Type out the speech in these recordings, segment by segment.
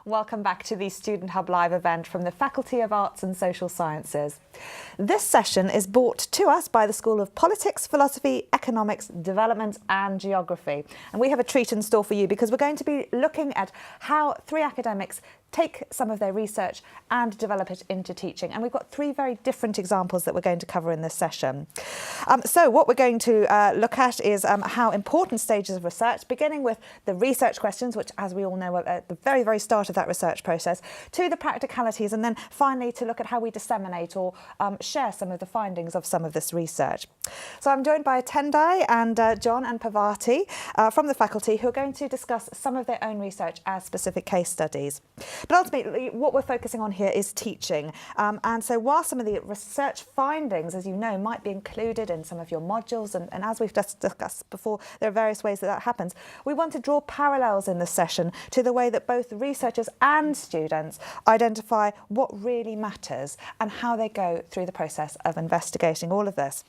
Welcome back to the Student Hub Live event from the Faculty of Arts and Social Sciences. This session is brought to us by the School of Politics, Philosophy, Economics, Development and Geography. And we have a treat in store for you because we're going to be looking at how three academics take some of their research and develop it into teaching. And we've got three very different examples that we're going to cover in this session. So what we're going to look at is how important stages of research, beginning with the research questions, which, as we all know, are at the very, very start of that research process, to the practicalities, and then finally to look at how we disseminate or share some of the findings of some of this research. So I'm joined by Tendai and John and Parvati from the faculty, who are going to discuss some of their own research as specific case studies. But ultimately, what we're focusing on here is teaching. And so while some of the research findings, as you know, might be included in some of your modules, and as we've just discussed before, there are various ways that happens, we want to draw parallels in this session to the way that both researchers and students identify what really matters and how they go through the process of investigating all of this.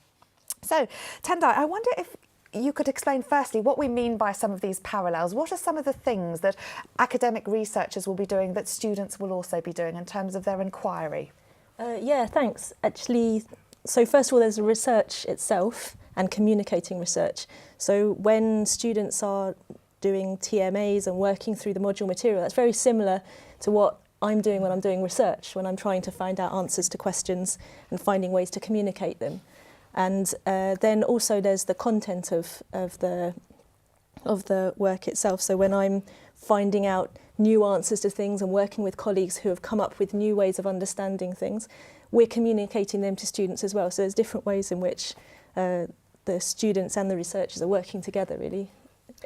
So, Tendai, I wonder if you could explain firstly what we mean by some of these parallels. What are some of the things that academic researchers will be doing that students will also be doing in terms of their inquiry? Yeah, thanks. Actually, so first of all, there's the research itself and communicating research. So when students are doing TMAs and working through the module material, that's very similar to what I'm doing when I'm doing research, when I'm trying to find out answers to questions and finding ways to communicate them. And then also there's the content of the work itself. So when I'm finding out new answers to things and working with colleagues who have come up with new ways of understanding things, we're communicating them to students as well. So there's different ways in which the students and the researchers are working together, really,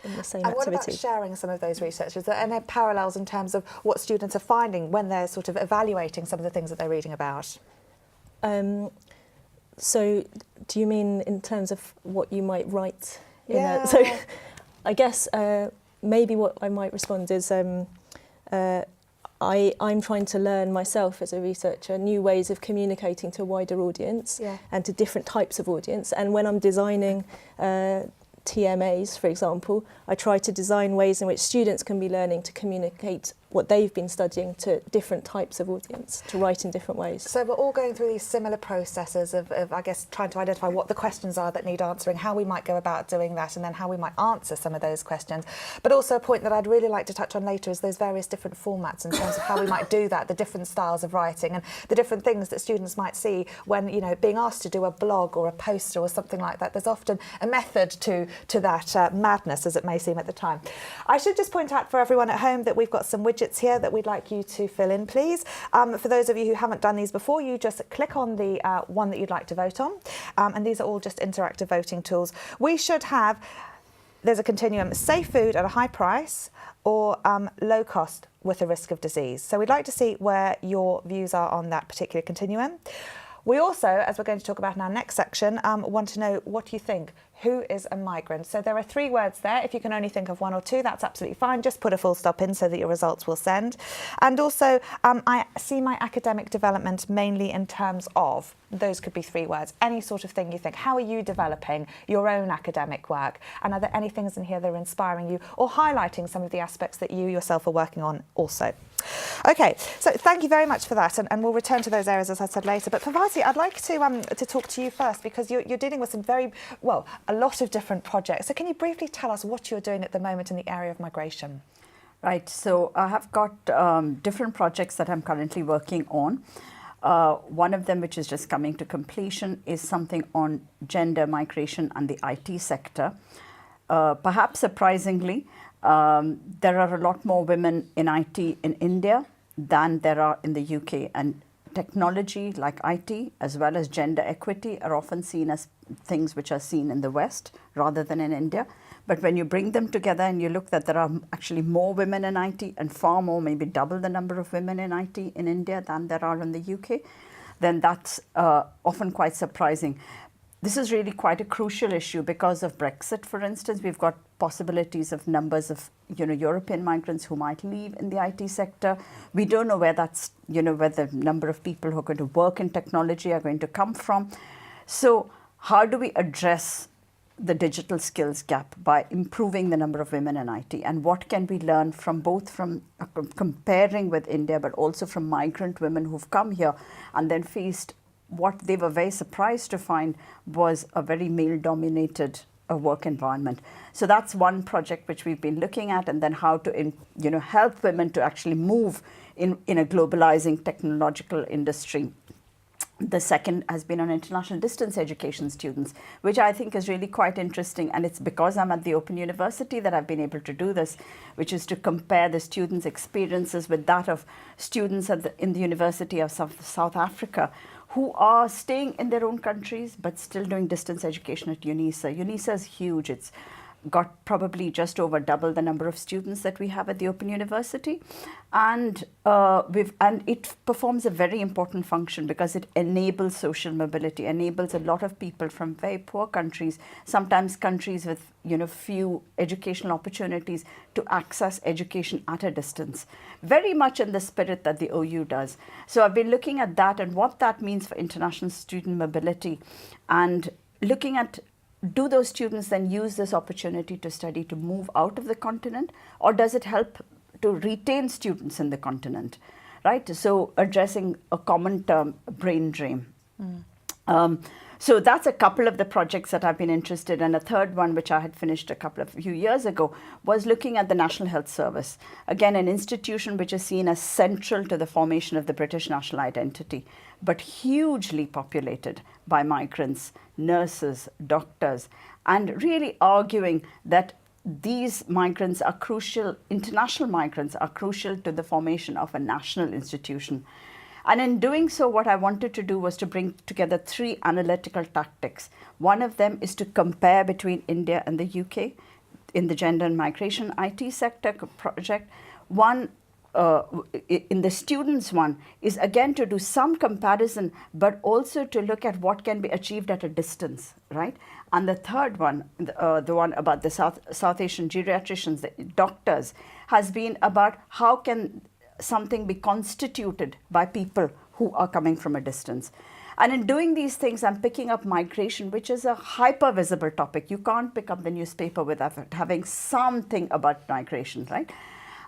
in the same activity. And what about sharing some of those researchers? Are there any parallels in terms of what students are finding when they're sort of evaluating some of the things that they're reading about? So do you mean in terms of what you might write? Yeah. So I guess maybe what I might respond is I'm trying to learn myself as a researcher new ways of communicating to a wider audience and to different types of audience. And when I'm designing TMAs, for example, I try to design ways in which students can be learning to communicate what they've been studying to different types of audience, to write in different ways. So we're all going through these similar processes of, I guess, trying to identify what the questions are that need answering, how we might go about doing that, and then how we might answer some of those questions. But also a point that I'd really like to touch on later is those various different formats in terms of how we might do that, the different styles of writing and the different things that students might see when, you know, being asked to do a blog or a poster or something like that. There's often a method to that madness, as it may seem at the time. I should just point out for everyone at home that we've got some widgets here that we'd like you to fill in, please. For those of you who haven't done these before, you just click on the one that you'd like to vote on, and these are all just interactive voting tools. We should have, there's a continuum, safe food at a high price or low cost with a risk of disease. So we'd like to see where your views are on that particular continuum. We also, as we're going to talk about in our next section, want to know what you think. Who is a migrant? So there are three words there. If you can only think of one or two, that's absolutely fine. Just put a full stop in so that your results will send. And also, I see my academic development mainly in terms of, those could be three words, any sort of thing you think. How are you developing your own academic work? And are there any things in here that are inspiring you or highlighting some of the aspects that you yourself are working on also? Okay, so thank you very much for that, and we'll return to those areas, as I said, later. But Parvati, I'd like to talk to you first, because you're dealing with some very, well, a lot of different projects. So can you briefly tell us what you're doing at the moment in the area of migration? Right, so I have got different projects that I'm currently working on. One of them, which is just coming to completion, is something on gender, migration and the IT sector. Perhaps surprisingly, there are a lot more women in IT in India than there are in the UK, and technology like IT as well as gender equity are often seen as things which are seen in the West rather than in India. But when you bring them together and you look that there are actually more women in IT and far more, maybe double the number of women in IT in India than there are in the UK, then that's often quite surprising. This is really quite a crucial issue because of Brexit, for instance. We've got possibilities of numbers of, European migrants who might leave in the IT sector. We don't know where that's, where the number of people who are going to work in technology are going to come from. So how do we address the digital skills gap by improving the number of women in IT, and what can we learn from both from comparing with India, but also from migrant women who've come here and then faced what they were very surprised to find was a very male-dominated work environment. So that's one project which we've been looking at, and then how to help women to actually move in a globalizing technological industry. The second has been on international distance education students, which I think is really quite interesting. And it's because I'm at the Open University that I've been able to do this, which is to compare the students' experiences with that of students in the University of South Africa, who are staying in their own countries but still doing distance education at UNISA. UNISA is huge. It's got probably just over double the number of students that we have at the Open University. And it performs a very important function because it enables social mobility, enables a lot of people from very poor countries, sometimes countries with few educational opportunities, to access education at a distance, very much in the spirit that the OU does. So I've been looking at that and what that means for international student mobility, and looking at, do those students then use this opportunity to study to move out of the continent, or does it help to retain students in the continent, right? So addressing a common term, brain drain. So that's a couple of the projects that I've been interested in. A third one, which I had finished a few years ago, was looking at the National Health Service. Again, an institution which is seen as central to the formation of the British national identity, but hugely populated by migrants, nurses, doctors, and really arguing that these migrants are crucial, international migrants are crucial to the formation of a national institution. And in doing so, what I wanted to do was to bring together 3 analytical tactics. One of them is to compare between India and the UK in the gender and migration IT sector project. One, in the students one, is again to do some comparison, but also to look at what can be achieved at a distance, right? And the third one, the one about the South Asian geriatricians, the doctors, has been about how can something be constituted by people who are coming from a distance. And in doing these things, I'm picking up migration, which is a hyper-visible topic. You can't pick up the newspaper without having something about migration, right?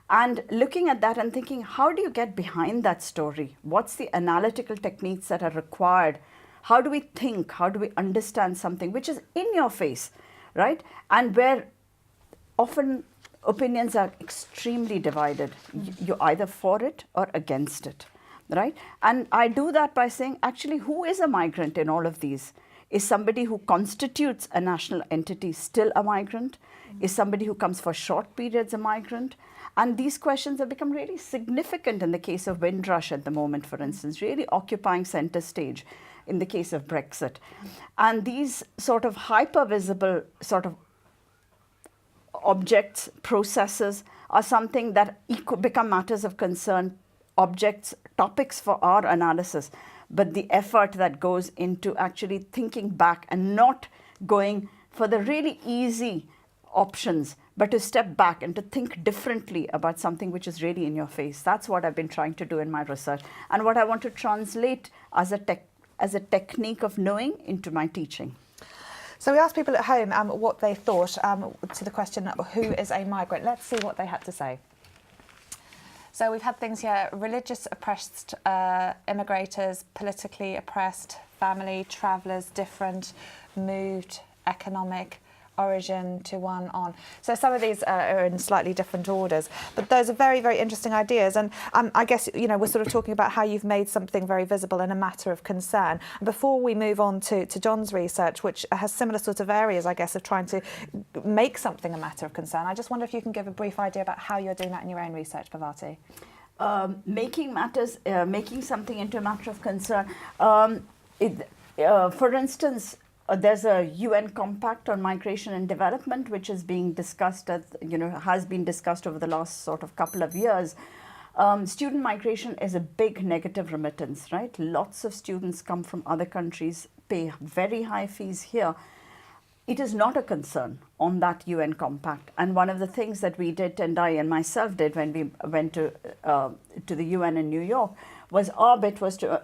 And looking at that and thinking, how do you get behind that story? What's the analytical techniques that are required? How do we think? How do we understand something which is in your face, right? And where often opinions are extremely divided. You're either for it or against it, right? And I do that by saying, actually, who is a migrant in all of these? Is somebody who constitutes a national entity still a migrant? Is somebody who comes for short periods a migrant? And these questions have become really significant in the case of Windrush at the moment, for instance, really occupying center stage in the case of Brexit. And these sort of hyper-visible sort of objects, processes are something that become matters of concern, objects, topics for our analysis. But the effort that goes into actually thinking back and not going for the really easy options, but to step back and to think differently about something which is really in your face. That's what I've been trying to do in my research, and what I want to translate as a technique of knowing into my teaching. So we asked people at home what they thought to the question, who is a migrant? Let's see what they had to say. So we've had things here: religious oppressed immigrators, politically oppressed, family, travellers, different, moved, economic, origin to one on. So some of these are in slightly different orders, but those are very, very interesting ideas. And I guess, we're sort of talking about how you've made something very visible and a matter of concern. And before we move on to John's research, which has similar sort of areas, I guess, of trying to make something a matter of concern, I just wonder if you can give a brief idea about how you're doing that in your own research, Bhavati. Making something into a matter of concern. For instance, there's a UN Compact on Migration and Development, which is being discussed, has been discussed over the last sort of couple of years. Student migration is a big negative remittance, right? Lots of students come from other countries, pay very high fees here. It is not a concern on that UN Compact. And one of the things that we did, and I and myself did when we went to the UN in New York, was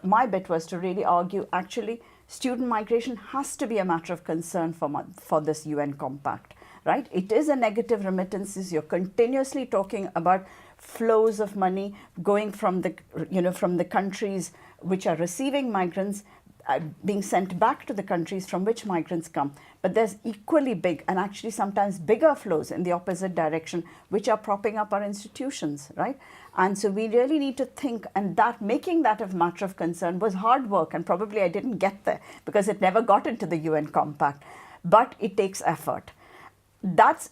my bit was to really argue, actually, student migration has to be a matter of concern for this UN compact, right? It is a negative remittances. You're continuously talking about flows of money going from the countries which are receiving migrants, being sent back to the countries from which migrants come. But there's equally big and actually sometimes bigger flows in the opposite direction, which are propping up our institutions, right? And so we really need to think, and that making that a matter of concern was hard work, and probably I didn't get there because it never got into the UN compact, but it takes effort. That's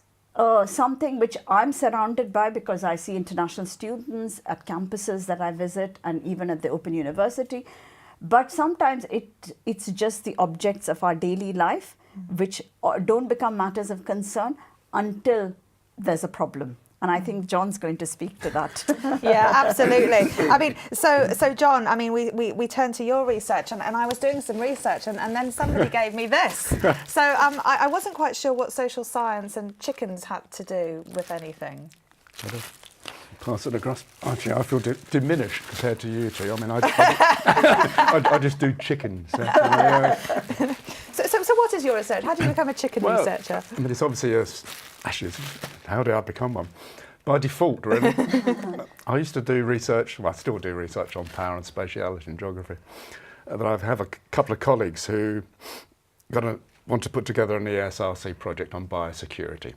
something which I'm surrounded by because I see international students at campuses that I visit and even at the Open University. But sometimes it's just the objects of our daily life which don't become matters of concern until there's a problem. And I think John's going to speak to that. Yeah, absolutely. I mean, so John, I mean, we turned to your research, and I was doing some research, and then somebody gave me this. So I wasn't quite sure what social science and chickens had to do with anything. Pass it across. Actually, I feel diminished compared to you two. I mean, I just do chickens. So what is your research? How do you become a chicken researcher? I mean, it's obviously how did I become one? By default, really. I used to do research, well, I still do research on power and spatiality and geography. But I have a couple of colleagues who want to put together an ESRC project on biosecurity.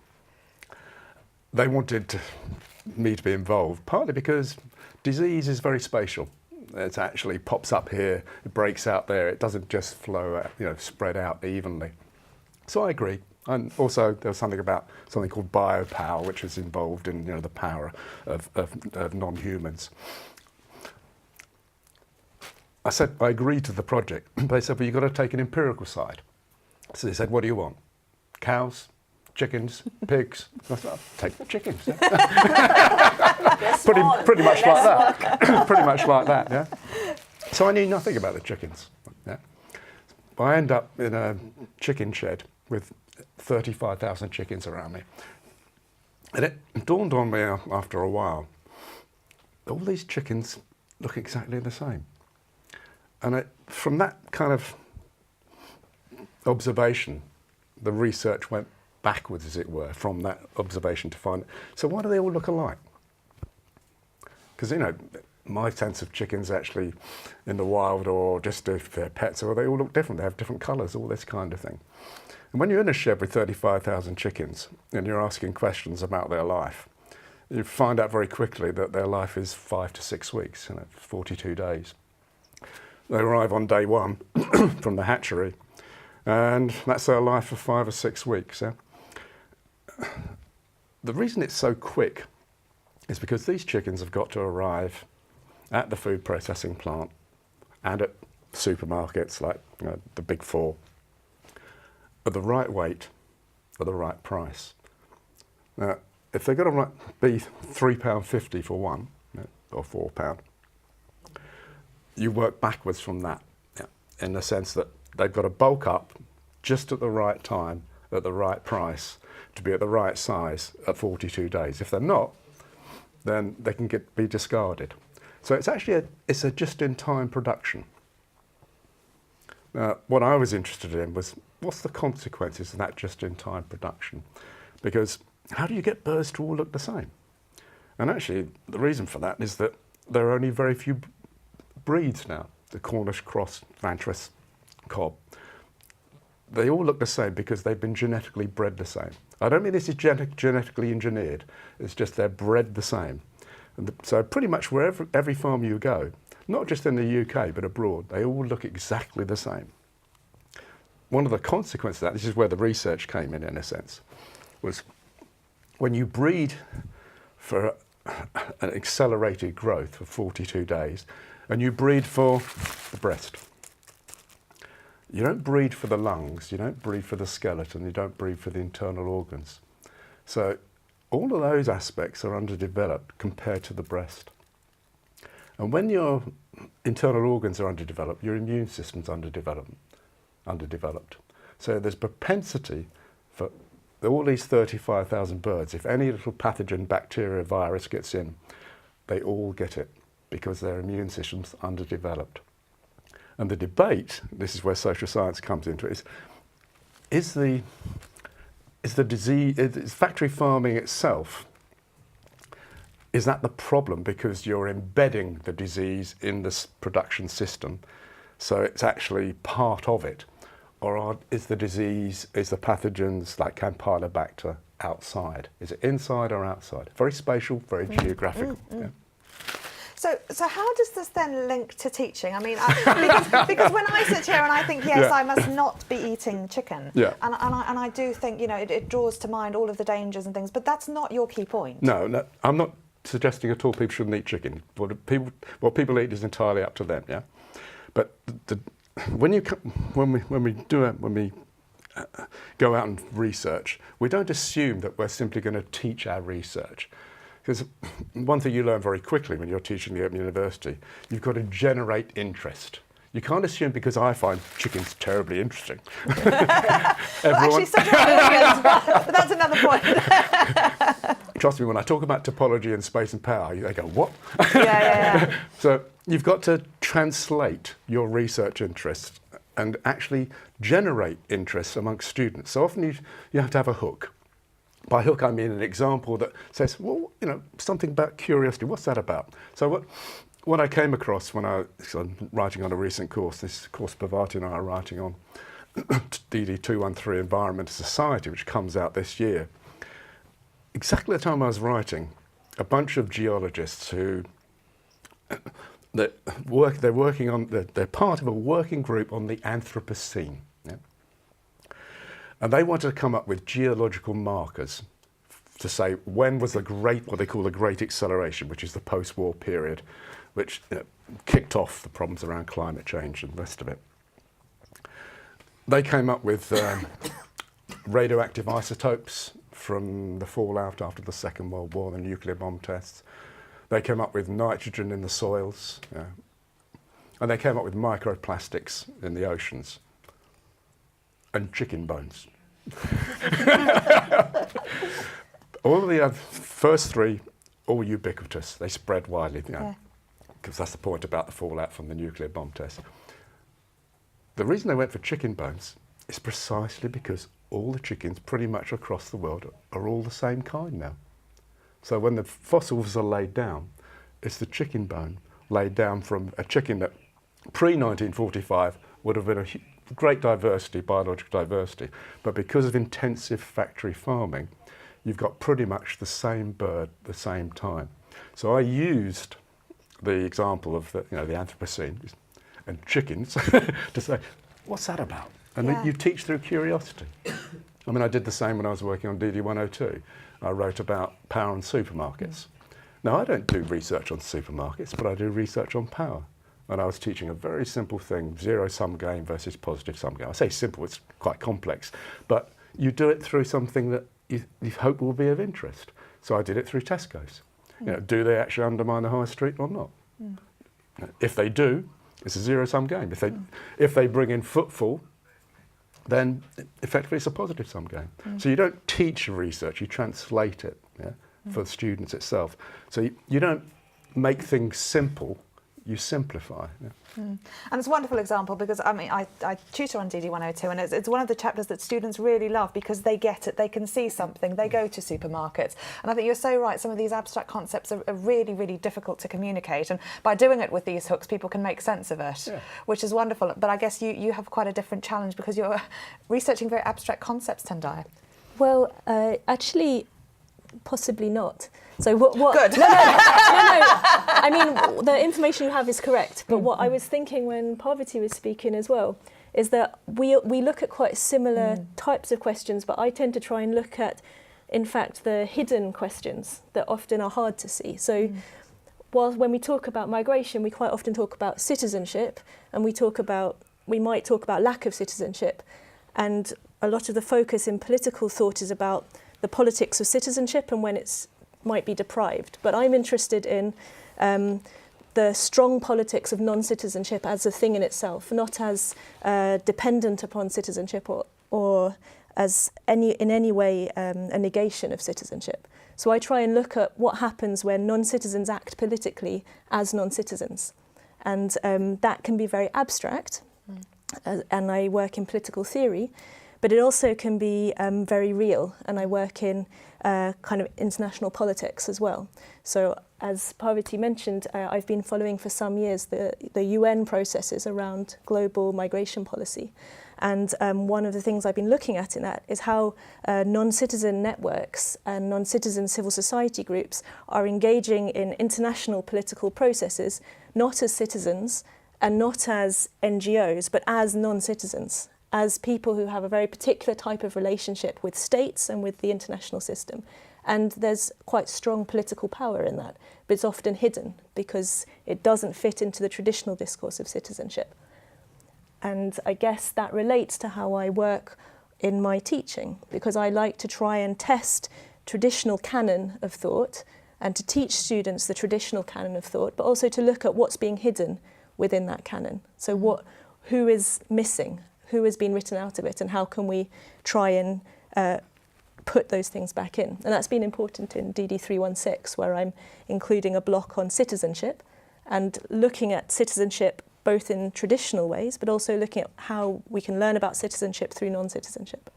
They wanted me to be involved, partly because disease is very spatial. It actually pops up here, it breaks out there, it doesn't just flow out, spread out evenly. So I agreed. And also there was something called biopower, which was involved in the power of non-humans. I agreed to the project. They said, well, you've got to take an empirical side. So they said, what do you want? Cows? Chickens, pigs. I thought, take the chickens. Yeah. pretty much like that. Pretty much like that. Yeah. So I knew nothing about the chickens. Yeah. I end up in a chicken shed with 35,000 chickens around me, and it dawned on me after a while. All these chickens look exactly the same, and from that kind of observation, the research went backwards, as it were, from that observation to find, so why do they all look alike? Because, my sense of chickens actually in the wild or just if they're pets, or they all look different, they have different colours, all this kind of thing. And when you're in a shed with 35,000 chickens and you're asking questions about their life, you find out very quickly that their life is 5 to 6 weeks, 42 days. They arrive on day one from the hatchery, and that's their life for 5 or 6 weeks. Yeah? The reason it's so quick is because these chickens have got to arrive at the food processing plant and at supermarkets like the big four at the right weight, at the right price. Now, if they're going to be £3.50 for one, or £4, you work backwards from that, in the sense that they've got to bulk up just at the right time, at the right price, to be at the right size at 42 days. If they're not, then they can be discarded. So it's actually a just-in-time production. What I was interested in was, what's the consequences of that just-in-time production? Because how do you get birds to all look the same? And actually, the reason for that is that there are only very few breeds now. The Cornish cross, Vantris, Cobb. They all look the same because they've been genetically bred the same. I don't mean this is genetically engineered, it's just they're bred the same. And so pretty much wherever every farm you go, not just in the UK but abroad, they all look exactly the same. One of the consequences of that, this is where the research came in a sense, was when you breed for an accelerated growth for 42 days and you breed for the breast. You don't breed for the lungs, you don't breed for the skeleton, you don't breed for the internal organs. So all of those aspects are underdeveloped compared to the breast. And when your internal organs are underdeveloped, your immune system's underdeveloped. So there's propensity for all these 35,000 birds, if any little pathogen, bacteria, virus gets in, they all get it because their immune system's underdeveloped. And the debate, this is where social science comes into it, is the disease, is factory farming itself, is that the problem because you're embedding the disease in this production system, so it's actually part of it? Or is the disease, is the pathogens like Campylobacter outside? Is it inside or outside? Very spatial, very geographical. Yeah. So how does this then link to teaching? I mean, because when I sit here and I think, yes, Yeah. I must not be eating chicken, Yeah. and I do think, you know, it draws to mind all of the dangers and things, but that's not your key point. No, I'm not suggesting at all people shouldn't eat chicken. What people eat is entirely up to them. Yeah, but when we go out and research, we don't assume that we're simply going to teach our research. Because one thing you learn very quickly when you're teaching at university, you've got to generate interest. You can't assume because I find chickens terribly interesting. Actually, so do I, but that's another point. Trust me, when I talk about topology and space and power, they go, what? Yeah. So you've got to translate your research interests and actually generate interest amongst students. So often you have to have a hook. By hook, I mean an example that says, well, you know, something about curiosity. What's that about? So what I came across when I'm writing on a recent course, this course Bhavati and I are writing on DD213 Environment and Society, which comes out this year. Exactly the time I was writing, a bunch of geologists who they're part of a working group on the Anthropocene. Yeah? And they wanted to come up with geological markers to say when was what they call the Great Acceleration, which is the post-war period, which kicked off the problems around climate change and the rest of it. They came up with radioactive isotopes from the fallout after the Second World War, the nuclear bomb tests. They came up with nitrogen in the soils, and they came up with microplastics in the oceans, and chicken bones. All of the first three, all ubiquitous. They spread widely, because that's the point about the fallout from the nuclear bomb test. The reason they went for chicken bones is precisely because all the chickens pretty much across the world are all the same kind now. So when the fossils are laid down, it's the chicken bone laid down from a chicken that pre-1945 would have been a great diversity, biological diversity, but because of intensive factory farming, you've got pretty much the same bird at the same time. So I used the example of the Anthropocene and chickens to say, what's that about? And then you teach through curiosity. I mean, I did the same when I was working on DD102. I wrote about power and supermarkets. Now, I don't do research on supermarkets, but I do research on power. And I was teaching a very simple thing, zero-sum game versus positive-sum game. I say simple, it's quite complex, but you do it through something that you hope will be of interest. So I did it through Tesco's. Do they actually undermine the high street or not? If they do, it's a zero-sum game. If they bring in footfall, then effectively it's a positive-sum game. So you don't teach research, you translate it for the students itself. So you don't make things simple, you simplify. And it's a wonderful example because I tutor on DD102 and it's one of the chapters that students really love because they get it, they can see something, they go to supermarkets. And I think you're so right, some of these abstract concepts are really, really difficult to communicate, and by doing it with these hooks people can make sense of it, which is wonderful. But I guess you have quite a different challenge because you're researching very abstract concepts, Tendai. Well, actually, possibly not. So what? Good. No. I mean, the information you have is correct. But what I was thinking when Parvati was speaking as well is that we look at quite similar types of questions, but I tend to try and look at, in fact, the hidden questions that often are hard to see. So while when we talk about migration, we quite often talk about citizenship, and we might talk about lack of citizenship, and a lot of the focus in political thought is about the politics of citizenship and when it's might be deprived. But I'm interested in the strong politics of non-citizenship as a thing in itself, not as dependent upon citizenship or as in any way a negation of citizenship. So I try and look at what happens when non-citizens act politically as non-citizens. And that can be very abstract, and I work in political theory, but it also can be very real, and I work in kind of international politics as well. So as Parvati mentioned, I've been following for some years the UN processes around global migration policy. And one of the things I've been looking at in that is how non-citizen networks and non-citizen civil society groups are engaging in international political processes, not as citizens and not as NGOs, but as non-citizens, as people who have a very particular type of relationship with states and with the international system. And there's quite strong political power in that, but it's often hidden because it doesn't fit into the traditional discourse of citizenship. And I guess that relates to how I work in my teaching, because I like to try and test traditional canon of thought and to teach students the traditional canon of thought, but also to look at what's being hidden within that canon. So who is missing, who has been written out of it, and how can we try and put those things back in. And that's been important in DD 316, where I'm including a block on citizenship and looking at citizenship both in traditional ways, but also looking at how we can learn about citizenship through non-citizenship.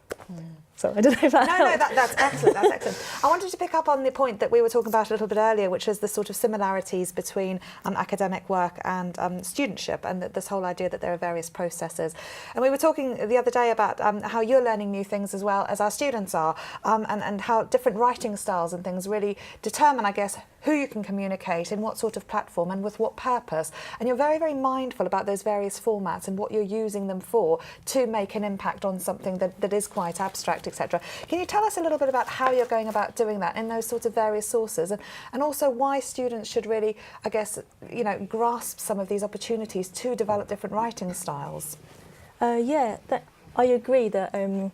So I don't know if that helped. No, that's excellent, that's excellent. I wanted to pick up on the point that we were talking about a little bit earlier, which is the sort of similarities between academic work and studentship, and this whole idea that there are various processes. And we were talking the other day about how you're learning new things as well as our students are, and how different writing styles and things really determine, I guess, who you can communicate, in what sort of platform and with what purpose. And you're very, very mindful about those various formats and what you're using them for to make an impact on something that is quite abstract, etc. Can you tell us a little bit about how you're going about doing that in those sorts of various sources, and also why students should really, I guess, grasp some of these opportunities to develop different writing styles? I agree that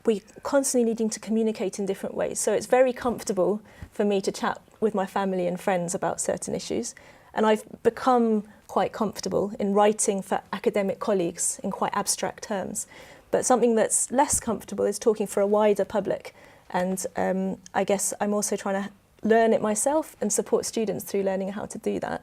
we constantly needing to communicate in different ways. So it's very comfortable for me to chat with my family and friends about certain issues. And I've become quite comfortable in writing for academic colleagues in quite abstract terms. But something that's less comfortable is talking for a wider public. And I guess I'm also trying to learn it myself and support students through learning how to do that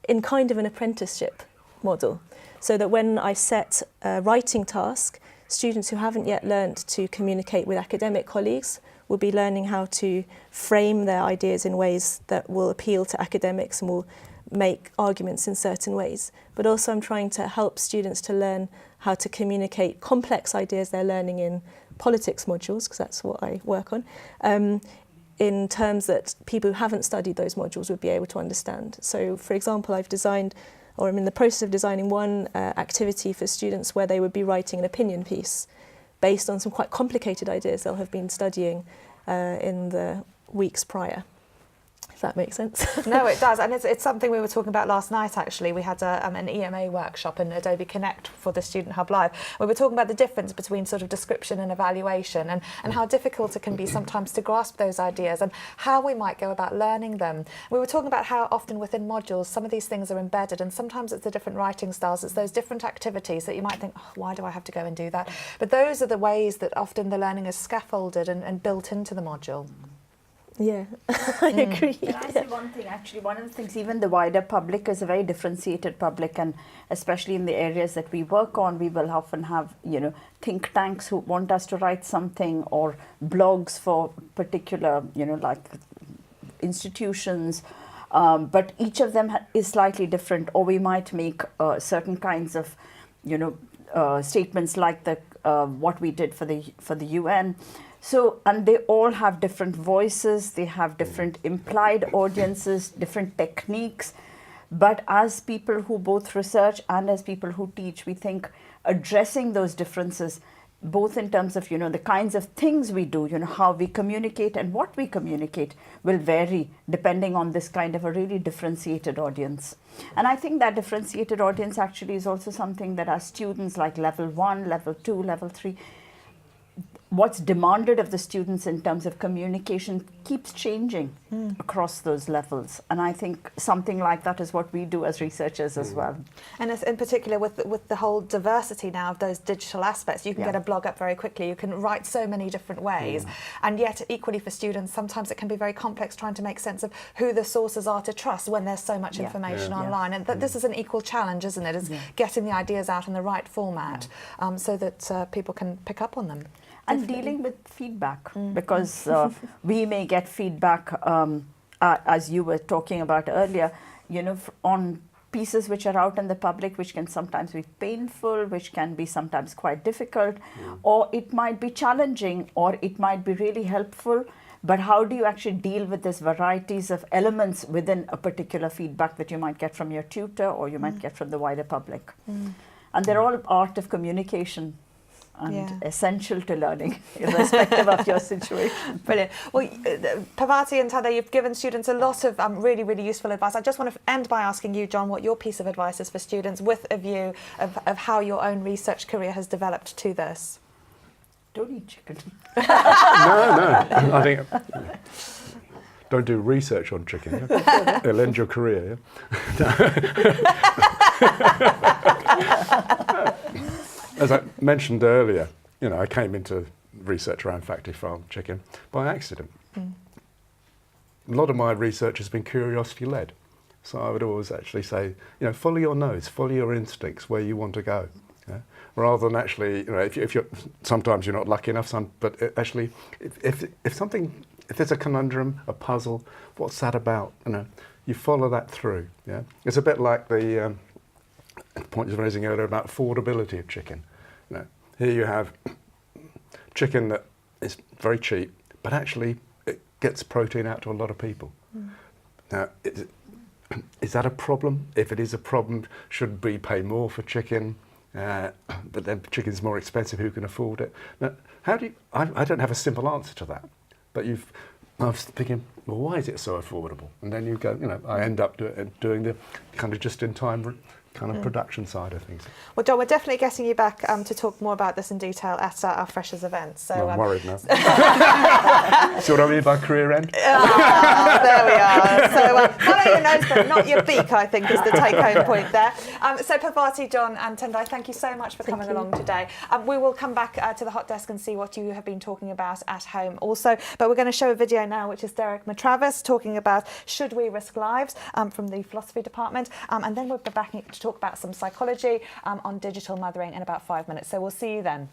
in kind of an apprenticeship model. So that when I set a writing task, students who haven't yet learned to communicate with academic colleagues will be learning how to frame their ideas in ways that will appeal to academics and will make arguments in certain ways. But also I'm trying to help students to learn how to communicate complex ideas they're learning in politics modules, because that's what I work on, in terms that people who haven't studied those modules would be able to understand. So, for example, I'm in the process of designing one activity for students where they would be writing an opinion piece based on some quite complicated ideas they'll have been studying in the weeks prior. If that makes sense. No, it does, and it's something we were talking about last night. Actually, we had an EMA workshop in Adobe Connect for the Student Hub Live. We were talking about the difference between sort of description and evaluation, and how difficult it can be sometimes to grasp those ideas and how we might go about learning them. We were talking about how often within modules some of these things are embedded, and sometimes it's the different writing styles, it's those different activities that you might think, oh, why do I have to go and do that? But those are the ways that often the learning is scaffolded and built into the module. Yeah, I agree. Can I say one thing? Actually, one of the things, even the wider public is a very differentiated public, and especially in the areas that we work on, we will often have, think tanks who want us to write something, or blogs for particular, like institutions. But each of them is slightly different, or we might make certain kinds of, statements like what we did for the UN. So, and they all have different voices, they have different implied audiences, different techniques. But as people who both research and as people who teach, we think addressing those differences, both in terms of, the kinds of things we do, how we communicate and what we communicate, will vary depending on this kind of a really differentiated audience. And I think that differentiated audience actually is also something that our students, like level 1, level 2, level 3, what's demanded of the students in terms of communication keeps changing across those levels. And I think something like that is what we do as researchers as well. And in particular with the whole diversity now of those digital aspects, you can get a blog up very quickly, you can write so many different ways, and yet equally for students sometimes it can be very complex trying to make sense of who the sources are to trust when there's so much information online. And this is an equal challenge, isn't it, is getting the ideas out in the right format so that people can pick up on them. And dealing with feedback, because we may get feedback, as you were talking about earlier, you know, on pieces which are out in the public, which can sometimes be painful, which can be sometimes quite difficult, or it might be challenging, or it might be really helpful. But how do you actually deal with these varieties of elements within a particular feedback that you might get from your tutor or you might get from the wider public? And they're all art of communication and essential to learning, irrespective of your situation. Brilliant. Well, Parvati and Tada, you've given students a lot of really, really useful advice. I just want to end by asking you, John, what your piece of advice is for students with a view of how your own research career has developed to this. Don't eat chicken. No. I think don't do research on chicken. Yeah? It'll end your career. Yeah? As I mentioned earlier, you know, I came into research around factory farm chicken by accident. A lot of my research has been curiosity led. So I would always actually say, you know, follow your nose, follow your instincts where you want to go. Yeah? Rather than actually, you know, if you're sometimes you're not lucky enough, but actually, if there's a conundrum, a puzzle, what's that about? You know, you follow that through. Yeah, it's a bit like the point you were raising earlier about affordability of chicken. You know, here you have chicken that is very cheap, but actually it gets protein out to a lot of people. Now, is that a problem? If it is a problem, should we pay more for chicken? But then chicken's more expensive, who can afford it? Now, how do you, I don't have a simple answer to that, but I was thinking, well, why is it so affordable? And then you go, you know, I end up doing the kind of just-in-time kind of production side of things. Well, John, we're definitely getting you back to talk more about this in detail at our Freshers event. So I'm worried now. See what I mean by career end? There we are. So follow your nose, but not your beak, I think, is the take-home point there. So Parvati, John and Tendai, thank you so much for coming along today. We will come back to the hot desk and see what you have been talking about at home also. But we're going to show a video now, which is Derek Matravis talking about Should We Risk Lives from the philosophy department. And then we'll be back to talk about some psychology on digital mothering in about 5 minutes. So we'll see you then.